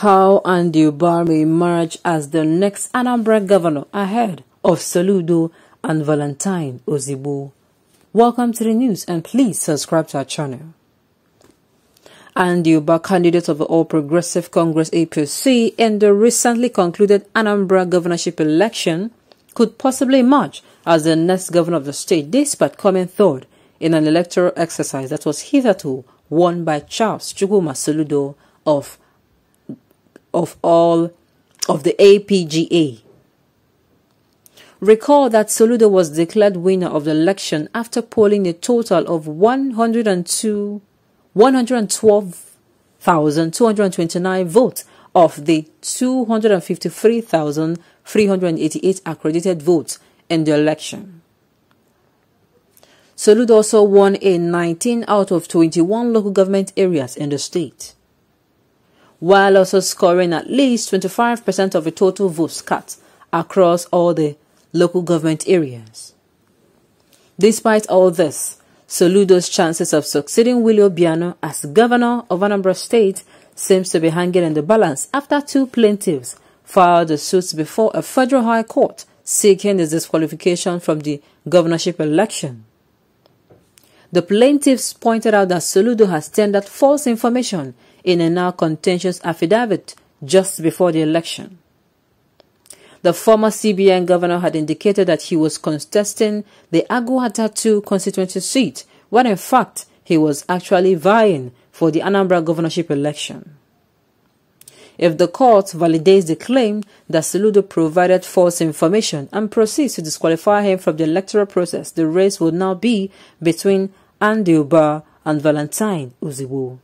how Anambra may emerge as the next Anambra governor ahead of Soludo and Valentine Ozigbo. Welcome to the news and please subscribe to our channel. Anambra, candidate of the All Progressive Congress APC in the recently concluded Anambra governorship election, could possibly emerge as the next governor of the state despite coming third in an electoral exercise that was hitherto won by Charles Soludo of the APGA. Recall that Soludo was declared winner of the election after polling a total of 112,229 votes of the 253,388 accredited votes in the election. Soludo also won in 19 out of 21 local government areas in the state, while also scoring at least 25% of the total votes cast across all the local government areas. Despite all this, Soludo's chances of succeeding Willie Obiano as governor of Anambra State seems to be hanging in the balance after two plaintiffs filed the suits before a federal high court seeking his disqualification from the governorship election. The plaintiffs pointed out that Soludo has tendered false information in a now contentious affidavit just before the election. The former CBN governor had indicated that he was contesting the Aguata 2 constituency seat, when in fact he was actually vying for the Anambra governorship election. If the court validates the claim that Soludo provided false information and proceeds to disqualify him from the electoral process, the race will now be between Anambra and Valentine Ozigbo.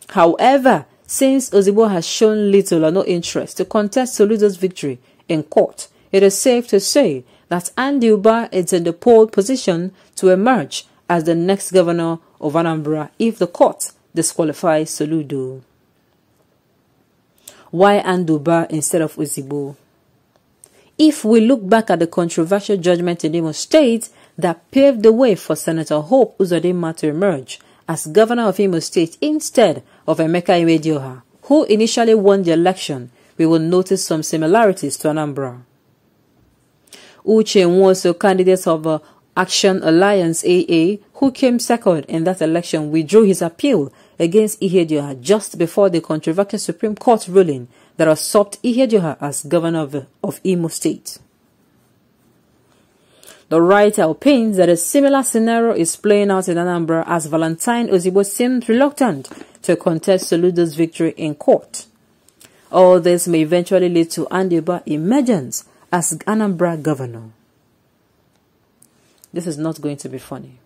However, since Ozigbo has shown little or no interest to contest Soludo's victory in court, it is safe to say that Anambra is in the pole position to emerge as the next governor of Anambra if the court disqualifies Soludo. Why Anambra instead of Ozigbo? If we look back at the controversial judgment in Imo State that paved the way for Senator Hope Uzodinma to emerge as governor of Imo State instead of Emeka Ihedioha, who initially won the election, we will notice some similarities to Anambra. Uche Nwosu, candidate of Action Alliance AA, who came second in that election, withdrew his appeal against Ihedioha just before the controversial Supreme Court ruling that usurped Ihedioha as governor of Imo State. The writer opines that a similar scenario is playing out in Anambra as Valentine Ozigbo seemed reluctant to contest Soludo's victory in court. All this may eventually lead to Anambra's emergence as Anambra governor. This is not going to be funny.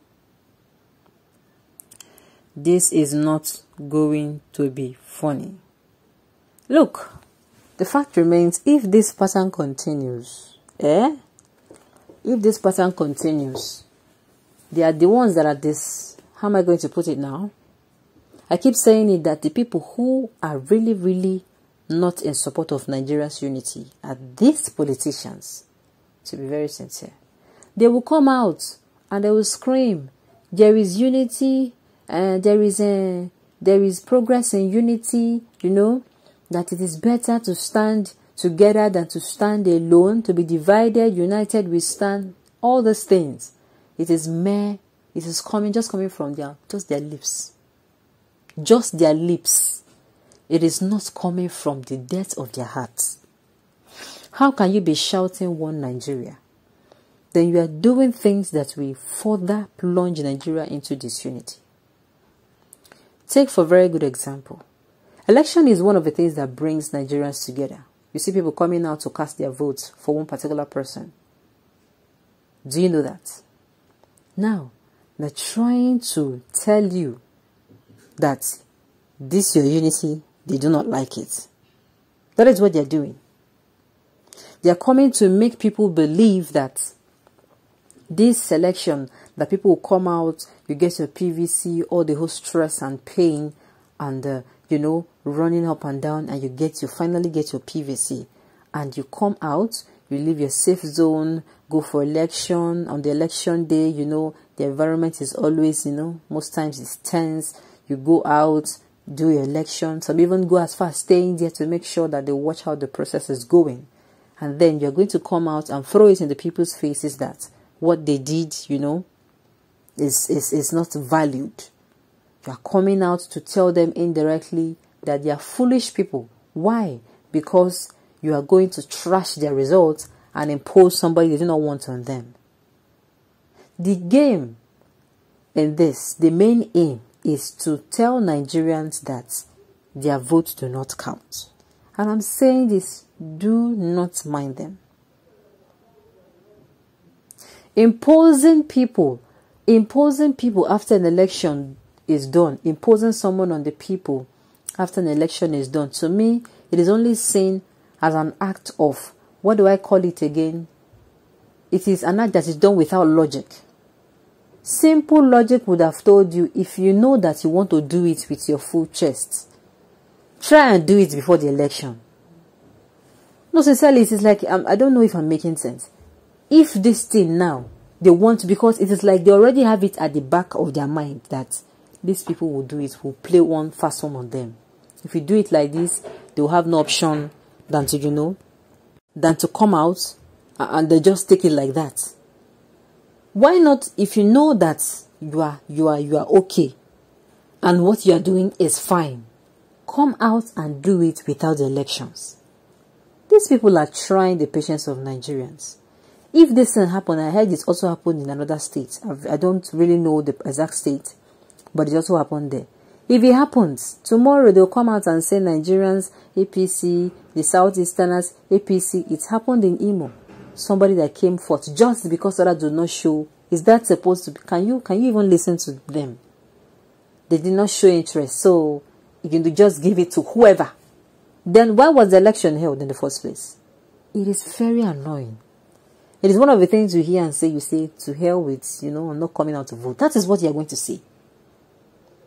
This is not going to be funny. Look, the fact remains, if this pattern continues, if this pattern continues, they are the ones that are this, how am I going to put it now? I keep saying it that the people who are really, really not in support of Nigeria's unity are these politicians, to be very sincere. They will come out and they will scream, there is unity, there is progress in unity, you know, that it is better to stand together than to stand alone, to be divided, united we stand, all those things. It is just coming from just their lips. Just their lips. It is not coming from the depth of their hearts. How can you be shouting one Nigeria? Then you are doing things that will further plunge Nigeria into disunity. Take for very good example. Election is one of the things that brings Nigerians together. You see people coming out to cast their votes for one particular person. Do you know that? Now, they're trying to tell you that this your unity, they do not like it. That is what they're doing. They are coming to make people believe that this election, that people will come out, you get your PVC, all the whole stress and pain and running up and down, and you finally get your PVC, and you come out, you leave your safe zone, go for election. On the election day, the environment is always, most times it's tense. You go out, do election. Some even go as far as staying there to make sure that they watch how the process is going. And then you're going to come out and throw it in the people's faces that what they did, is not valued. You are coming out to tell them indirectly that they are foolish people. Why? Because you are going to trash their results and impose somebody they do not want on them. The game in this, the main aim is to tell Nigerians that their votes do not count. And I'm saying this, do not mind them. Imposing people after an election is done, imposing someone on the people after an election is done, to me, it is only seen as an act of, what do I call it again? It is an act that is done without logic. Simple logic would have told you, if you know that you want to do it with your full chest, try and do it before the election. No, sincerely, it is like, I don't know if I'm making sense. If this thing now, they want, because it is like they already have it at the back of their mind that these people will do it, will play one fast one on them. If you do it like this, they will have no option than to come out and they just take it like that. Why not, if you know that you are okay and what you are doing is fine, come out and do it without the elections. These people are trying the patience of Nigerians. If this thing happened, I heard it also happened in another state. I don't really know the exact state, but it also happened there. If it happens, tomorrow they'll come out and say Nigerians, APC, the Southeasterners, APC. It happened in Imo. Somebody that came forth just because others do not show. Is that supposed to be? Can you even listen to them? They did not show interest, so you can just give it to whoever. Then why was the election held in the first place? It is very annoying. It is one of the things you hear and say, you say, to hell with, I'm not coming out to vote. That is what you are going to say.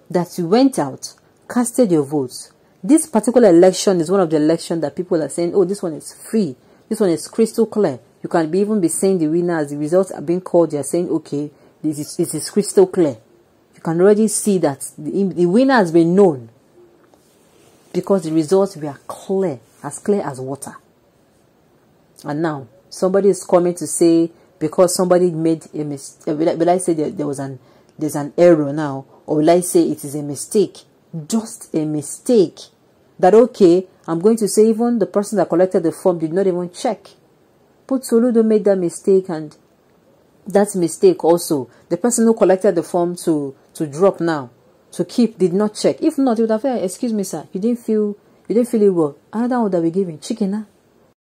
That you went out, casted your votes. This particular election is one of the elections that people are saying, oh, this one is free. This one is crystal clear. You can even be saying the winner as the results are being called. You are saying, okay, it is crystal clear. You can already see that the winner has been known because the results were clear as water. And now, somebody is coming to say, because somebody made a mistake, will I say that there's an error now, or will I say it is a mistake? Just a mistake. That, okay, I'm going to say even the person that collected the form did not even check. But Soludo made that mistake, and that mistake also, the person who collected the form to drop now, to keep, did not check. If not, he would have said, excuse me, sir, you didn't feel it well. Another one that we gave him, chicken,